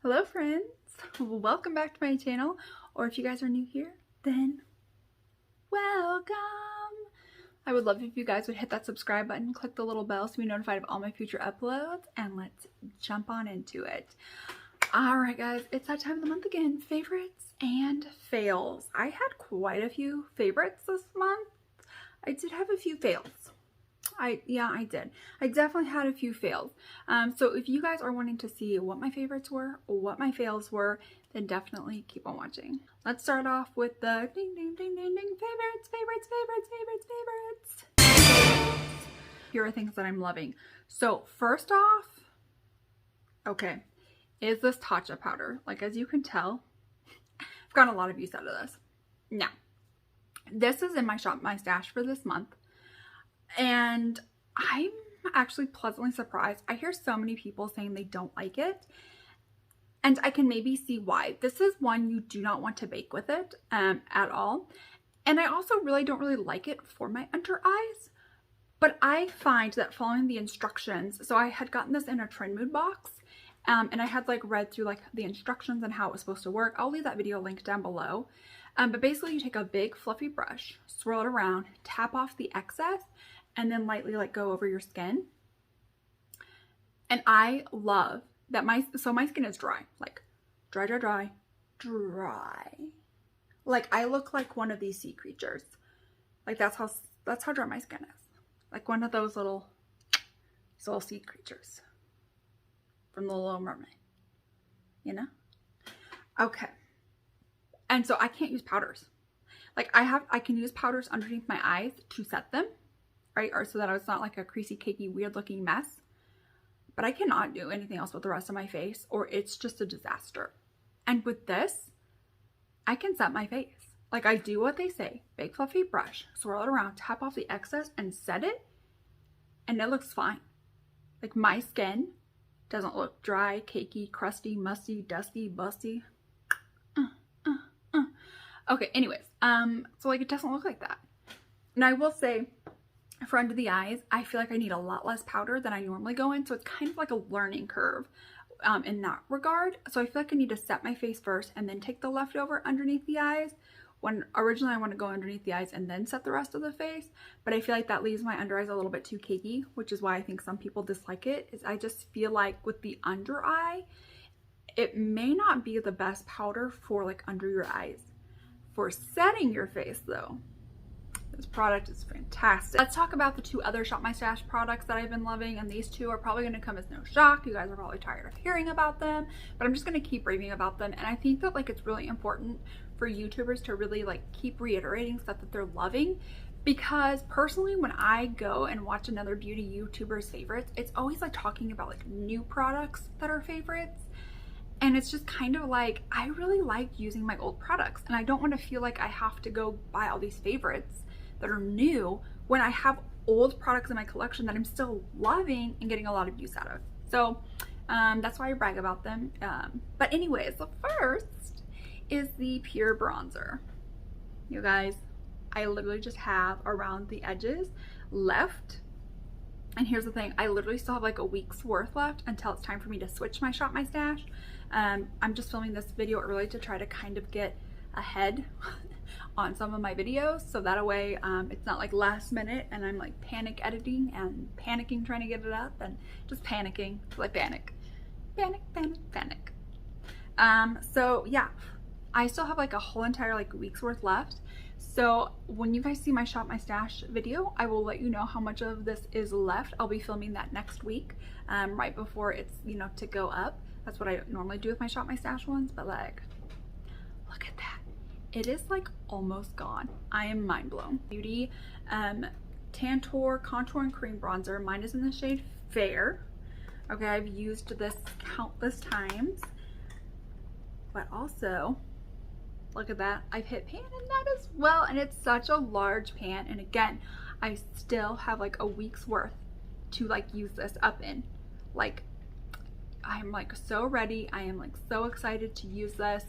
Hello friends, welcome back to my channel, or if you guys are new here, then welcome. I would love if you guys would hit that subscribe button, click the little bell so be notified of all my future uploads, and let's jump on into it. Alright guys, it's that time of the month again, favorites and fails. I had quite a few favorites this month. I did have a few fails. I did. I definitely had a few fails. So if you guys are wanting to see what my favorites were or what my fails were, then definitely keep on watching. Let's start off with the ding, ding, ding, ding, ding, favorites. Here are things that I'm loving. So first off, okay, is this Tatcha powder. Like, as you can tell, I've gotten a lot of use out of this. Now, this is in my shop, my stash for this month. And I'm actually pleasantly surprised. I hear so many people saying they don't like it, and I can maybe see why. This is one you do not want to bake with it at all. And I also don't really like it for my under eyes, but I find that following the instructions, so I had gotten this in a Trend Mood box, and I had read through the instructions and how it was supposed to work. I'll leave that video linked down below. But basically you take a big fluffy brush, swirl it around, tap off the excess, and then lightly go over your skin. And I love that my skin is dry, dry. I look like one of these sea creatures. That's how dry my skin is. Like one of those little sea creatures from The Little Mermaid, you know? Okay. And so I can't use powders. I can use powders underneath my eyes to set them, right? Or so that it's not like a creasy, cakey, weird looking mess. But I cannot do anything else with the rest of my face, or it's just a disaster. And with this, I can set my face. I do what they say. Big fluffy brush, swirl it around, tap off the excess, and set it. And it looks fine. My skin doesn't look dry, cakey, crusty, musty, dusty, busty. Okay, anyways, so it doesn't look like that. And I will say, for under the eyes, I feel like I need a lot less powder than I normally go in, so it's kind of like a learning curve in that regard. So I feel like I need to set my face first and then take the leftover underneath the eyes, when originally I want to go underneath the eyes and then set the rest of the face. But I feel like that leaves my under eyes a little bit too cakey, which is why I think some people dislike it. Is I just feel like with the under eye, it may not be the best powder for under your eyes. For setting your face though, this product is fantastic. Let's talk about the two other Shop My Stash products that I've been loving, and these two are probably going to come as no shock. You guys are probably tired of hearing about them, but I'm just going to keep raving about them. And I think that it's really important for YouTubers to really keep reiterating stuff that they're loving, because personally when I go and watch another beauty YouTuber's favorites, it's always talking about new products that are favorites. And it's just kind of I really like using my old products, and I don't want to feel like I have to go buy all these favorites that are new when I have old products in my collection that I'm still loving and getting a lot of use out of. So that's why I brag about them. But anyways, the first is the Pure Bronzer. You guys, I literally just have around the edges left. And here's the thing, I literally still have a week's worth left until it's time for me to switch my Shop My Stash. I'm just filming this video early to try to kind of get ahead on some of my videos, so that way it's not last minute and I'm panic editing and panicking trying to get it up and just panicking. Panic. So yeah, I still have a whole entire week's worth left. So when you guys see my Shop My Stash video, I will let you know how much of this is left. I'll be filming that next week, right before it's, to go up. That's what I normally do with my Shop My Stash ones, but look at that. It is almost gone. I am mind blown. Beauty Tantour Contour and Cream Bronzer. Mine is in the shade Fair. Okay, I've used this countless times, but also, look at that. I've hit pan in that as well, and it's such a large pan. And again, I still have a week's worth to use this up in. I'm so ready. I am so excited to use this.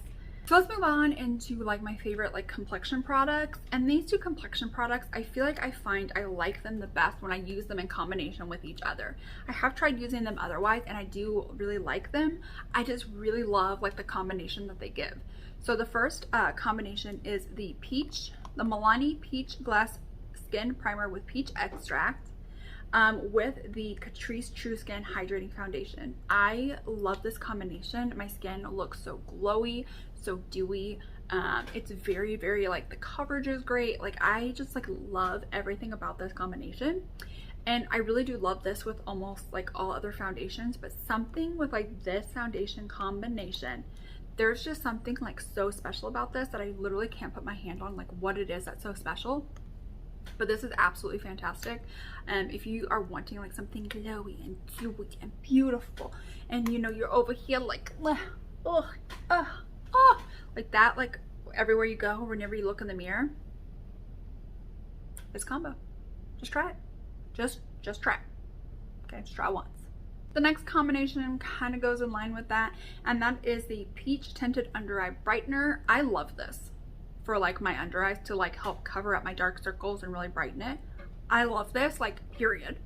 So let's move on into like my favorite like complexion products. And these two complexion products, I feel like I find I like them the best when I use them in combination with each other. I have tried using them otherwise and I do really like them. I just really love like the combination that they give. So the first combination is the Milani Peach Glass Skin Primer with Peach Extract. With the Catrice True Skin Hydrating Foundation. I love this combination. My skin looks so glowy, so dewy. It's very, very like the coverage is great. Like I just like love everything about this combination. And I really do love this with almost like all other foundations, but something with like this foundation combination, there's just something like so special about this that I literally can't put my hand on like what it is that's so special. But this is absolutely fantastic. If you are wanting like something glowy and dewy and beautiful, and you know you're over here like like that, like everywhere you go, whenever you look in the mirror, this combo, just try it. Just try it. Okay, just try once. The next combination kind of goes in line with that, and that is the Peach Tinted Under Eye Brightener. I love this for like my under eyes to like help cover up my dark circles and really brighten it. I love this, like period.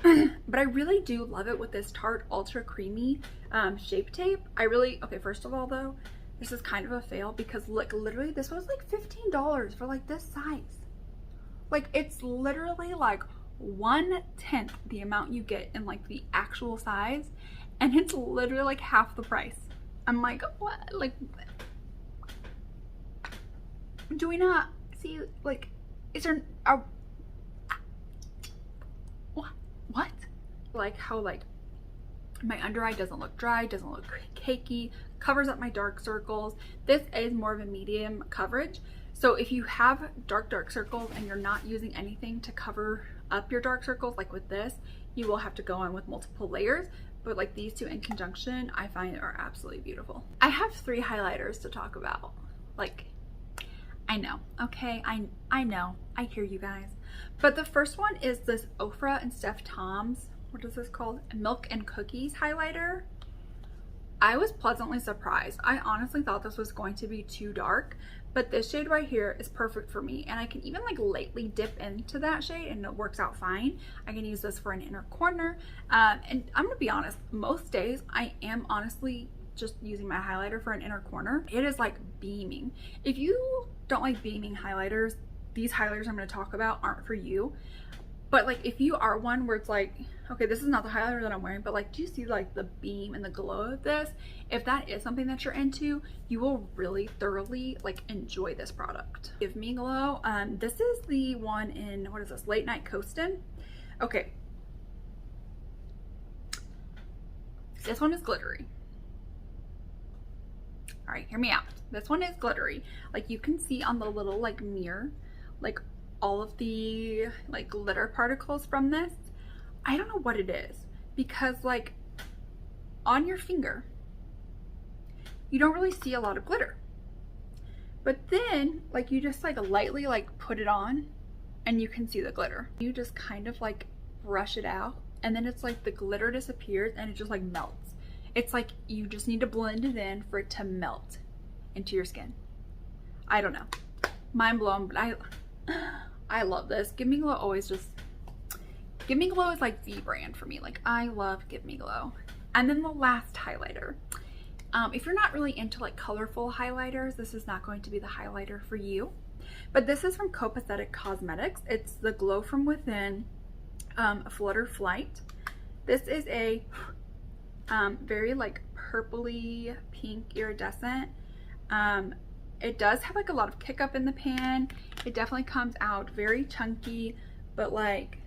But I really do love it with this Tarte Ultra Creamy Shape Tape. Okay, first of all though, this is kind of a fail because like literally this was like $15 for like this size. Like it's literally like 1/10 the amount you get in like the actual size, and it's literally like half the price. I'm like, what? Like, do we not see, like, is there a what? Like how like my under eye doesn't look dry, doesn't look cakey, covers up my dark circles. This is more of a medium coverage. So if you have dark circles and you're not using anything to cover up your dark circles, like with this, you will have to go in with multiple layers. But like these two in conjunction, I find are absolutely beautiful. I have 3 highlighters to talk about. Like, I know, okay, I know, I hear you guys. But the first one is this Ofra and Steph Tom's, what is this called? Milk and Cookies highlighter. I was pleasantly surprised. I honestly thought this was going to be too dark, but this shade right here is perfect for me, and I can even like lightly dip into that shade and it works out fine. I can use this for an inner corner, and I'm gonna be honest, most days I am honestly just using my highlighter for an inner corner. It is like beaming. If you don't like beaming highlighters, these highlighters I'm going to talk about aren't for you. But like if you are one where it's like, okay, this is not the highlighter that I'm wearing, but like, do you see like the beam and the glow of this? If that is something that you're into, you will really thoroughly like enjoy this product. Give Me Glow. This is the one in, what is this, Late Night Coastin'. Okay, this one is glittery. All right, hear me out. This one is glittery. Like you can see on the little like mirror, like all of the like glitter particles from this. I don't know what it is, because like on your finger, you don't really see a lot of glitter. But then like you just like lightly like put it on and you can see the glitter. You just kind of like brush it out and then it's like the glitter disappears and it just like melts. It's like you just need to blend it in for it to melt into your skin. I don't know. Mind blown, but I love this. Give Me Glow always just, Give Me Glow is like the brand for me. Like I love Give Me Glow. And then the last highlighter. If you're not really into like colorful highlighters, this is not going to be the highlighter for you. But this is from Copacetic Cosmetics. It's the Glow From Within Flutter Flight. This is a very like purpley pink iridescent. It does have like a lot of kick up in the pan. It definitely comes out very chunky, but like,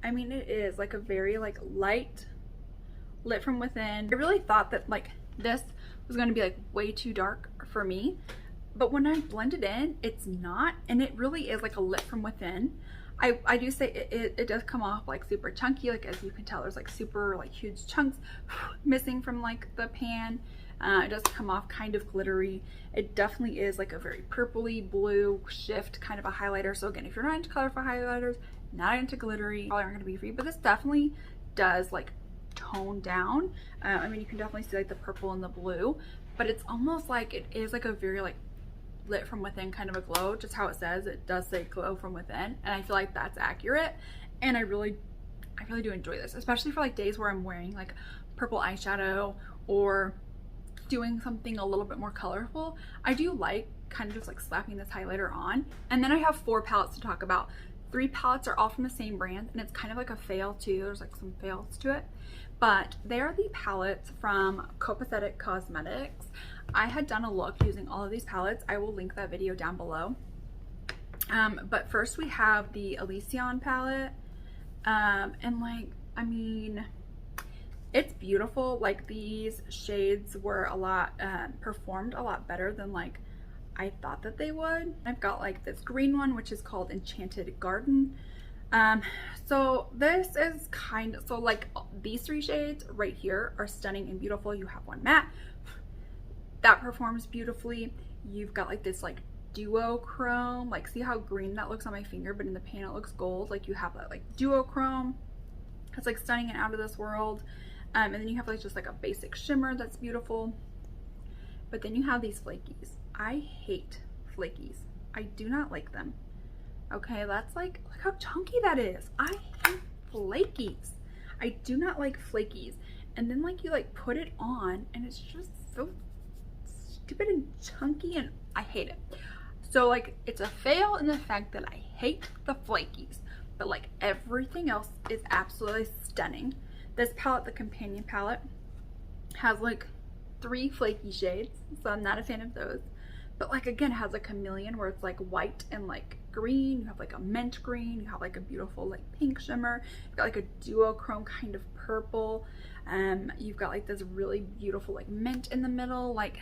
I mean, it is like a very like light lit from within. I really thought that like this was going to be like way too dark for me, but when I blend it in, it's not, and it really is like a lit from within. I do say it does come off like super chunky, like as you can tell there's like super like huge chunks missing from like the pan. It does come off kind of glittery. It definitely is like a very purpley blue shift kind of a highlighter. So again, if you're not into colorful highlighters, not into glittery, probably aren't going to be for you, but this definitely does like toned down. I mean, you can definitely see like the purple and the blue, but it's almost like it is like a very like lit from within kind of a glow, just how it says. It does say glow from within, and I feel like that's accurate. And I really do enjoy this, especially for like days where I'm wearing like purple eyeshadow or doing something a little bit more colorful. I do like kind of just like slapping this highlighter on. And then I have 4 palettes to talk about. 3 palettes are all from the same brand, and it's kind of like a fail too. There's like some fails to it, but they are the palettes from Copacetic Cosmetics. I had done a look using all of these palettes. I will link that video down below. But first we have the Elysion palette, and like, I mean, it's beautiful. Like, these shades were a lot performed a lot better than like I thought that they would. I've got like this green one, which is called Enchanted Garden. So this is kind of, so like these 3 shades right here are stunning and beautiful. You have one matte that performs beautifully. You've got like this like duochrome, like see how green that looks on my finger, but in the pan it looks gold. Like you have that like duochrome. It's like stunning and out of this world. And then you have like just like a basic shimmer that's beautiful. But then you have these flakies. I hate flakies. I do not like them. Okay, that's like, look how chunky that is. I hate flakies. I do not like flakies. And then like you like put it on and it's just so stupid and chunky, and I hate it. So like it's a fail in the fact that I hate the flakies, but like everything else is absolutely stunning. This palette, the companion palette, has like 3 flaky shades, so I'm not a fan of those. But like again, it has a chameleon where it's like white and like green. You have like a mint green. You have like a beautiful like pink shimmer. You've got like a duochrome kind of purple. You've got like this really beautiful like mint in the middle. Like,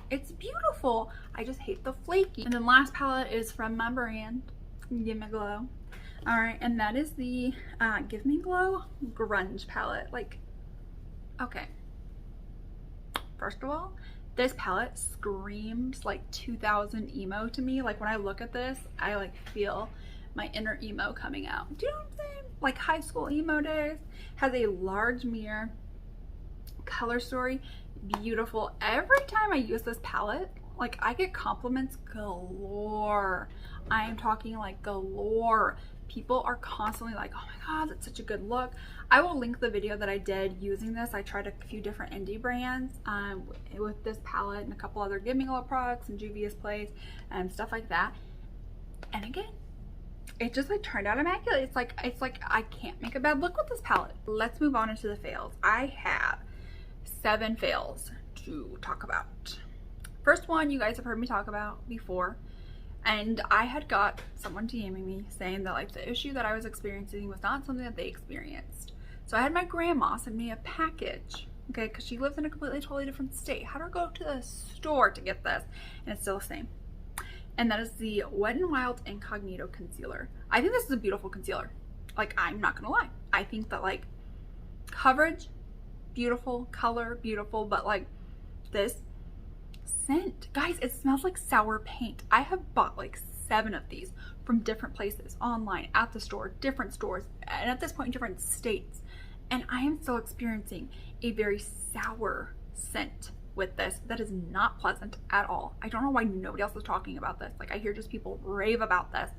it's beautiful. I just hate the flaky. And then last palette is from my brand, Give Me Glow. All right, and that is the Give Me Glow Grunge palette. Like, okay. First of all, this palette screams like 2000 emo to me. Like when I look at this, I like feel my inner emo coming out. Do you know what I'm saying? Like high school emo days. Has a large mirror, color story, beautiful. Every time I use this palette, like I get compliments galore. I am talking like galore. People are constantly like, oh my god, that's such a good look. I will link the video that I did using this. I tried a few different indie brands with this palette and a couple other Give Me Glow products and Juvia's Place and stuff like that. And again, it just like turned out immaculate. It's like I can't make a bad look with this palette. Let's move on into the fails. I have 7 fails to talk about. First one, you guys have heard me talk about before. And I had got someone DMing me saying that like the issue that I was experiencing was not something that they experienced. So I had my grandma send me a package, okay, because she lives in a completely totally different state. How do I go to the store to get this? And it's still the same. And that is the Wet n Wild Incognito Concealer. I think this is a beautiful concealer. Like, I'm not gonna lie. I think that like coverage, beautiful, color, beautiful, but like this scent, guys, it smells like sour paint. I have bought like 7 of these from different places, online, at the store, different stores, and at this point different states, and I am still experiencing a very sour scent with this that is not pleasant at all. I don't know why nobody else is talking about this. Like, I hear just people rave about this,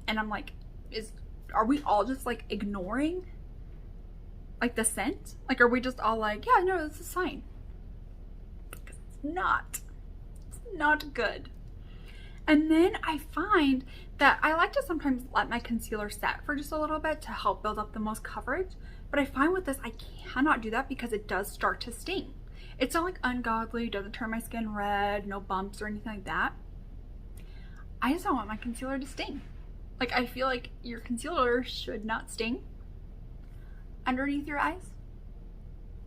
and I'm like, are we all just like ignoring like the scent? Like, are we just all like, yeah, no, this is fine? Because it's not good. And then I find that I like to sometimes let my concealer set for just a little bit to help build up the most coverage, but I find with this I cannot do that because it does start to sting. It's not like ungodly, doesn't turn my skin red, no bumps or anything like that. I just don't want my concealer to sting. Like, I feel like your concealer should not sting underneath your eyes.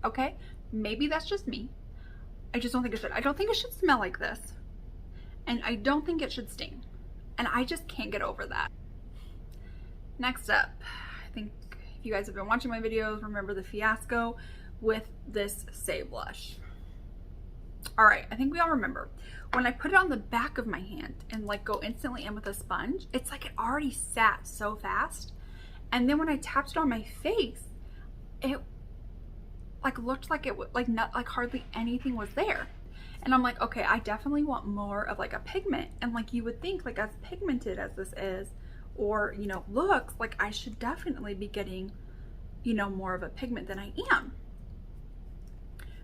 Okay, maybe that's just me. I just don't think it should. I don't think it should smell like this. And I don't think it should sting. And I just can't get over that. Next up, I think if you guys have been watching my videos, remember the fiasco with this Say blush. All right, I think we all remember. When I put it on the back of my hand and like go instantly in with a sponge, it's like it already sat so fast. And then when I tapped it on my face, it like looked like it would like not like hardly anything was there. And I'm like, okay, I definitely want more of like a pigment. And like you would think, like as pigmented as this is, or you know, looks like, I should definitely be getting, you know, more of a pigment than I am.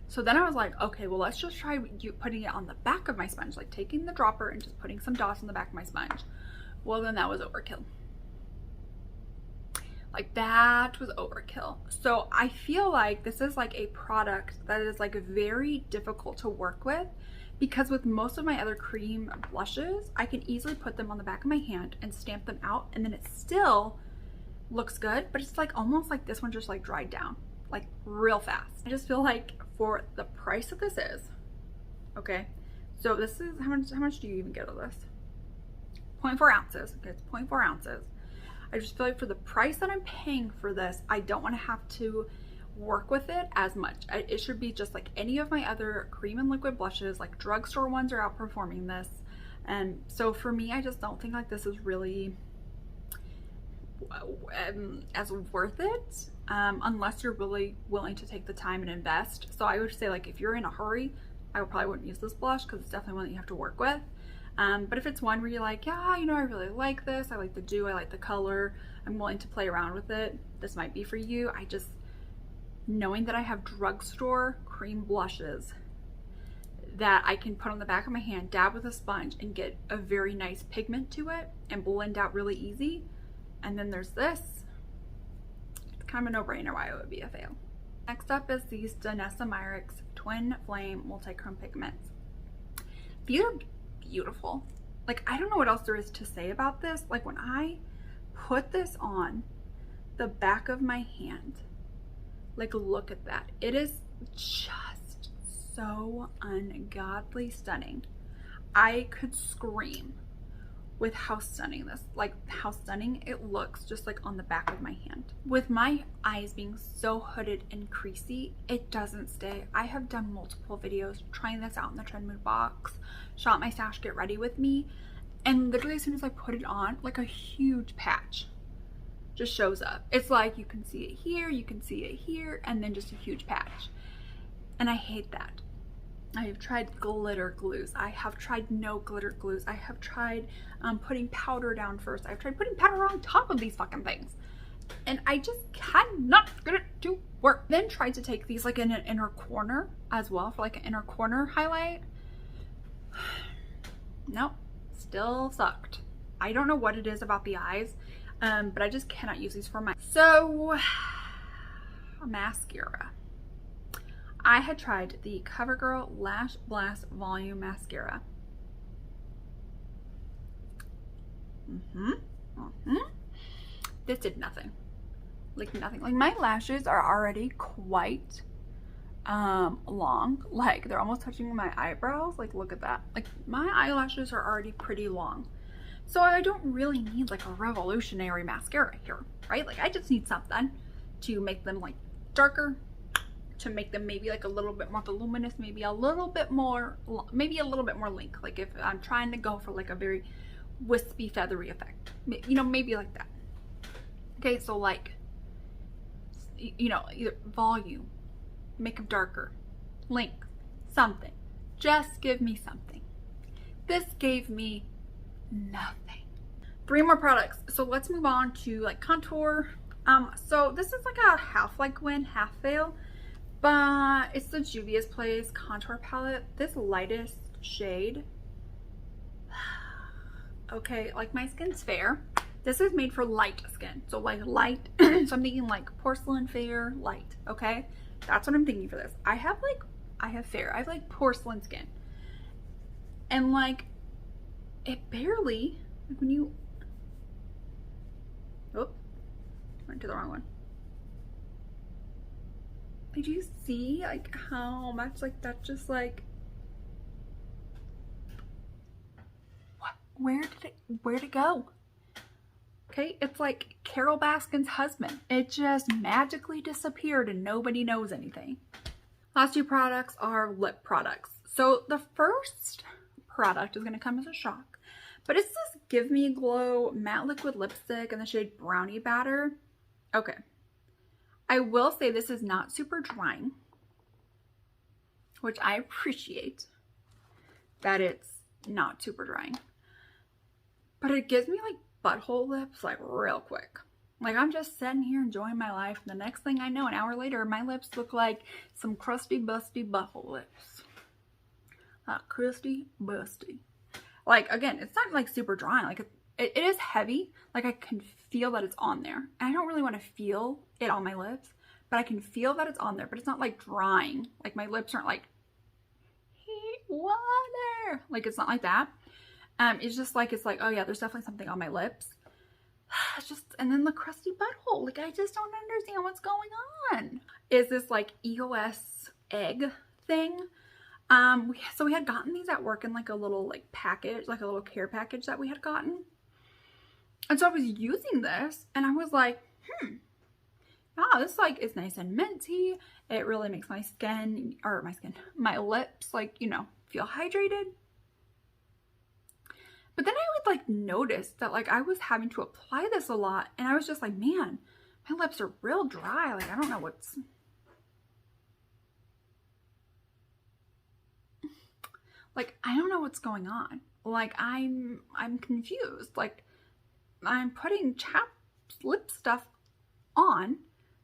So then I was like, okay, well, let's just try putting it on the back of my sponge, like taking the dropper and just putting some dots on the back of my sponge. Well, then that was overkill. Like that was overkill. So I feel like this is like a product that is like very difficult to work with, because with most of my other cream blushes, I can easily put them on the back of my hand and stamp them out, and then it still looks good, but it's like almost like this one just like dried down like real fast. I just feel like for the price that this is, okay, so this is how much do you even get of this? 0.4 ounces. Okay, it's 0.4 ounces. I just feel like for the price that I'm paying for this, I don't want to have to work with it as much. It should be just like any of my other cream and liquid blushes, like drugstore ones are outperforming this. And so for me, I just don't think like this is really as worth it, unless you're really willing to take the time and invest. So I would say like if you're in a hurry, I probably wouldn't use this blush because it's definitely one that you have to work with. But if it's one where you're like, yeah, you know, I really like this, I like the dew, I like the color, I'm willing to play around with it, this might be for you. I just, knowing that I have drugstore cream blushes that I can put on the back of my hand, dab with a sponge, and get a very nice pigment to it and blend out really easy. And then there's this. It's kind of a no-brainer why it would be a fail. Next up is these Danessa Myricks Twin Flame Multi-Chrome Pigments. These are beautiful. Like, I don't know what else there is to say about this. Like, when I put this on the back of my hand, like, look at that. It is just so ungodly stunning. I could scream with how stunning this, like how stunning it looks just like on the back of my hand. With my eyes being so hooded and creasy, it doesn't stay. I have done multiple videos trying this out in the Trend Mood box, shot my stash get ready with me, and literally as soon as I put it on, like a huge patch just shows up. It's like you can see it here, you can see it here, and then just a huge patch. And I hate that. I have tried glitter glues. I have tried no glitter glues. I have tried putting powder down first. I've tried putting powder on top of these fucking things. And I just cannot get it to work. Then tried to take these like in an inner corner as well for like an inner corner highlight. Nope, still sucked. I don't know what it is about the eyes, but I just cannot use these for my... So, mascara. I had tried the CoverGirl Lash Blast Volume Mascara. This did nothing. Like nothing. Like my lashes are already quite long. Like they're almost touching my eyebrows. Like look at that. Like my eyelashes are already pretty long. So I don't really need like a revolutionary mascara here, right? Like I just need something to make them like darker, to make them maybe like a little bit more voluminous, maybe a little bit more link. Like if I'm trying to go for like a very wispy, feathery effect, you know, maybe like that. Okay, so like, you know, either volume, make them darker, length, something. Just give me something. This gave me nothing. 3 more products. So let's move on to like contour. So this is like a half like win, half fail. But it's the Juvia's Place contour palette. This lightest shade. Okay, like my skin's fair. This is made for light skin. So like light, so I'm thinking like porcelain fair light, okay? That's what I'm thinking for this. I have fair. I have like porcelain skin. And like, it barely, like when you, oh, went to the wrong one. Did you see like how much like that just like, what, where did it go? Okay, it's like Carol Baskin's husband. It just magically disappeared and nobody knows anything. Last 2 products are lip products. So the first product is gonna come as a shock, but it's this Give Me Glow matte liquid lipstick in the shade Brownie Batter. Okay. I will say this is not super drying. which I appreciate that it's not super drying. But it gives me like butthole lips like real quick. Like I'm just sitting here enjoying my life, and the next thing I know, an hour later, my lips look like some crusty, busty butthole lips. Crusty, busty. Like again, it's not like super drying. Like it is heavy. Like I can feel that it's on there. And I don't really want to feel it on my lips, but I can feel that it's on there. But it's not like drying. Like my lips aren't like water. Like it's not like that. It's just like, it's like, oh yeah, there's definitely something on my lips. It's just, and then the crusty butthole. Like I just don't understand what's going on. Is this like EOS egg thing? So we had gotten these at work in like a little like package, like a little care package that we had gotten. And so I was using this and I was like, wow, this like is nice and minty. It really makes my skin, or my lips, like, you know, feel hydrated. But then I would like notice that like I was having to apply this a lot, and I was just like, man, my lips are real dry. Like I don't know what's, like I don't know what's going on. Like I'm confused. Like I'm putting lip stuff on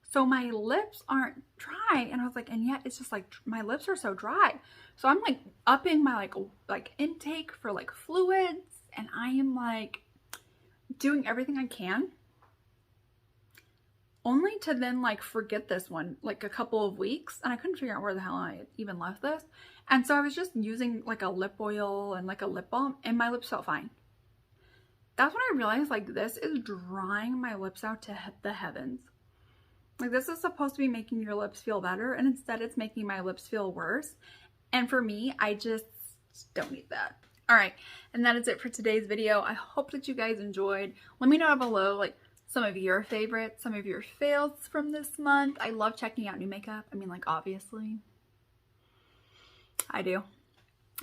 so my lips aren't dry, and I was like, and yet it's just like my lips are so dry. So I'm like upping my like intake for like fluids, and I am like doing everything I can, only to then like forget this one like a couple of weeks, and I couldn't figure out where the hell I even left this. And so I was just using like a lip oil and like a lip balm, and my lips felt fine. That's when I realized like this is drying my lips out to the heavens. Like this is supposed to be making your lips feel better, and instead it's making my lips feel worse. And for me, I just don't need that. All right, and that is it for today's video. I hope that you guys enjoyed. Let me know down below like some of your favorites, some of your fails from this month. I love checking out new makeup. I mean, like obviously I do.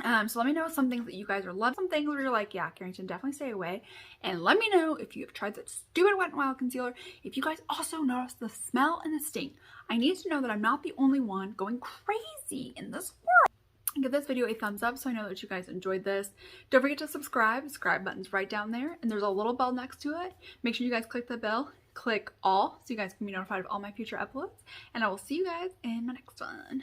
So let me know some things that you guys are loving, some things where you're like, yeah, Carrington, definitely stay away. And let me know if you have tried that stupid Wet n Wild concealer. If you guys also notice the smell and the stink, I need to know that I'm not the only one going crazy in this world. Give this video a thumbs up so I know that you guys enjoyed this. Don't forget to subscribe. Subscribe button's right down there, and there's a little bell next to it. Make sure you guys click the bell, click all, so you guys can be notified of all my future uploads. And I will see you guys in my next one.